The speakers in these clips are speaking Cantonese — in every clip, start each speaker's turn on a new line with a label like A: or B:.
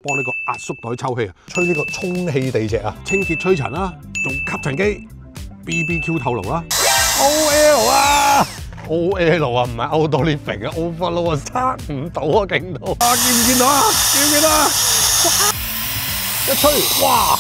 A: 幫呢個壓縮袋抽氣啊，
B: 吹呢個充氣地隻啊，
A: 清潔吹塵啦，仲吸塵機 BBQ 透爐啦
B: ，OL 啊！
A: ，OL 啊，唔係 Outdoor Living 啊 ，Overload 啊，測唔到啊，勁到啊，見唔見到啊？見唔見到啊？
B: 一吹，哇！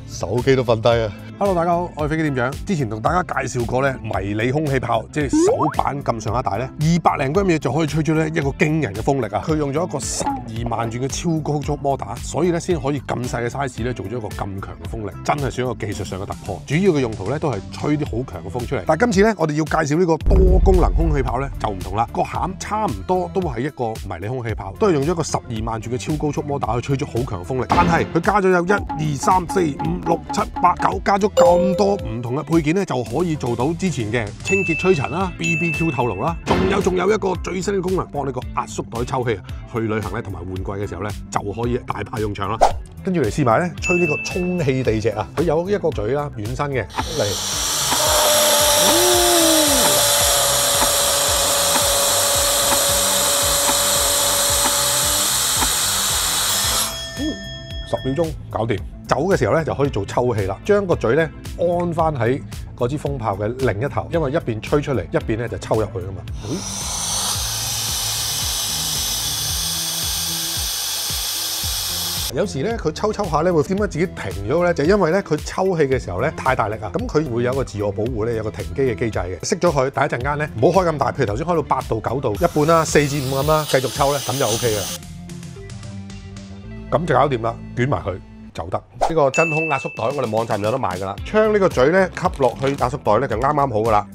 B: 手機都瞓低啊！
A: Hello， 大家好，我係飛機店長。之前同大家介紹過咧迷你空氣炮，即係手板咁上下大咧，200零 gram 嘢就可以吹出咧一個驚人嘅風力啊！佢用咗一個12萬轉嘅超高速摩打，所以咧先可以咁細嘅 size 咧做咗一個咁強嘅風力，真係算一個技術上嘅突破。主要嘅用途咧都係吹啲好強嘅風出嚟。但係今次咧我哋要介紹呢個多功能空氣炮咧就唔同啦，個餡差唔多都係一個迷你空氣炮，都係用咗一個12萬轉嘅超高速摩打去吹出好強嘅風力。但係佢加咗有1、2、3、4、5、6、7、8、9，加咗咁多唔同嘅配件咧，就可以做到之前嘅清潔吹塵啦、BBQ 透爐啦，仲有一個最新嘅功能，幫呢個壓縮袋抽氣啊！去旅行咧同埋換季嘅時候咧，就可以大派用場啦。
B: 跟住嚟試埋咧，吹呢個充氣地隻啊！佢有一個嘴啦，軟身嘅嚟。10秒鐘搞掂，走嘅時候咧就可以做抽氣啦。將個嘴咧安翻喺嗰支風炮嘅另一頭，因為一邊吹出嚟，一邊咧就抽入去啊嘛。有時咧佢抽下咧會點解自己停咗咧？就因為咧佢抽氣嘅時候咧太大力啊，咁佢會有個自我保護咧，有個停機嘅機制嘅。熄咗佢，第一陣間咧唔好開咁大，譬如頭先開到8度9度，一半啦，4至5咁啦，繼續抽咧，咁就 OK 噶啦。咁就搞掂啦，捲埋佢就得。呢個真空壓縮袋，我哋網站有得賣噶啦。將呢個嘴咧吸落去壓縮袋咧就啱啱好噶啦。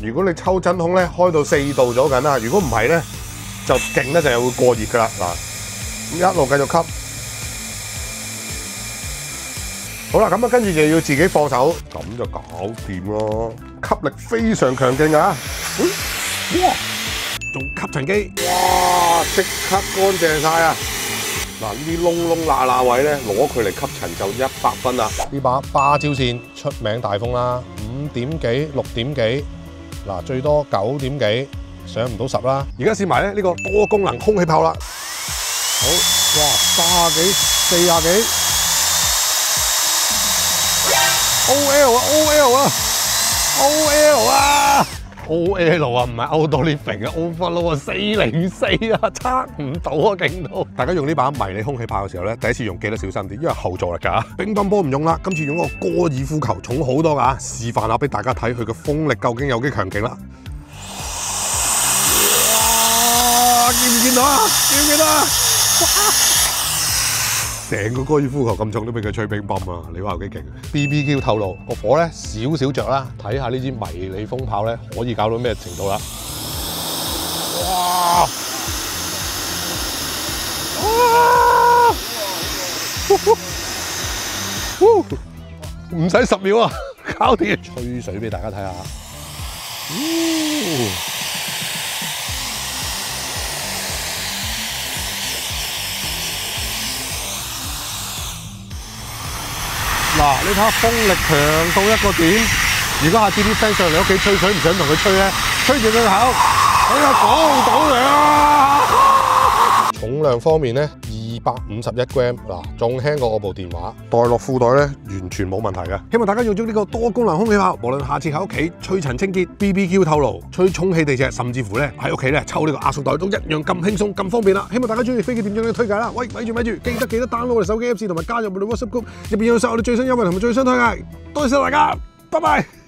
B: 如果你抽真空咧，開到4度咗緊啦。如果唔係咧，就勁咧就係會過熱噶啦。嗱，咁一路繼續吸。好啦，咁啊跟住就要自己放手，咁就搞掂咯。吸力非常強勁啊！哇！
A: 仲吸塵機，
B: 哇！即刻乾淨晒啊！嗱，呢啲窿罅位咧，攞佢嚟吸塵就100分啦。呢把芭蕉線出名大風啦，5點幾、6點幾，嗱最多9點幾，上唔到10啦。
A: 而家試埋咧呢個多功能空氣炮啦。
B: 好，哇，30幾、40幾 ，OL 啊，OL 啊，OL 啊！
A: OL 啊，唔係 Outdoor Living 啊 ，Overload 啊，404啊，測唔到啊，勁到！大家用呢把迷你空氣炮嘅時候咧，第一次用記得小心啲，因為後座力㗎。乒乓波唔用啦，今次用個高爾夫球，重好多㗎。示範下俾大家睇佢嘅風力究竟有幾強勁啦！哇！見唔見到啊？見唔見到啊？成個高爾夫球咁重都俾佢吹乒乓啊！你話有幾勁 ？BBQ 透露個火咧少着啦，睇下呢支迷你風炮咧可以搞到咩程度啦！哇！唔使10秒啊，搞掂！吹水俾大家睇下。嗱，你睇下風力強到一個點。如果下次啲 friend 上嚟你屋企吹水，唔想同佢吹咧，吹住佢口，哎呀講到你重量方面咧，251 gram， 嗱，仲輕過我部電話。袋落褲袋咧，完全冇問題嘅。希望大家用咗呢個多功能空氣炮，無論下次喺屋企吹塵清潔、BBQ 透爐、吹充氣地隻，甚至乎咧喺屋企咧抽呢個壓縮袋都一樣咁輕鬆、咁方便啦。希望大家中意飛機店長嘅推介啦。喂，咪住，記得 download 我哋手機 Apps 同埋加入我哋 WhatsApp group，入邊有晒我哋最新優惠同埋最新推介。多謝大家，拜拜。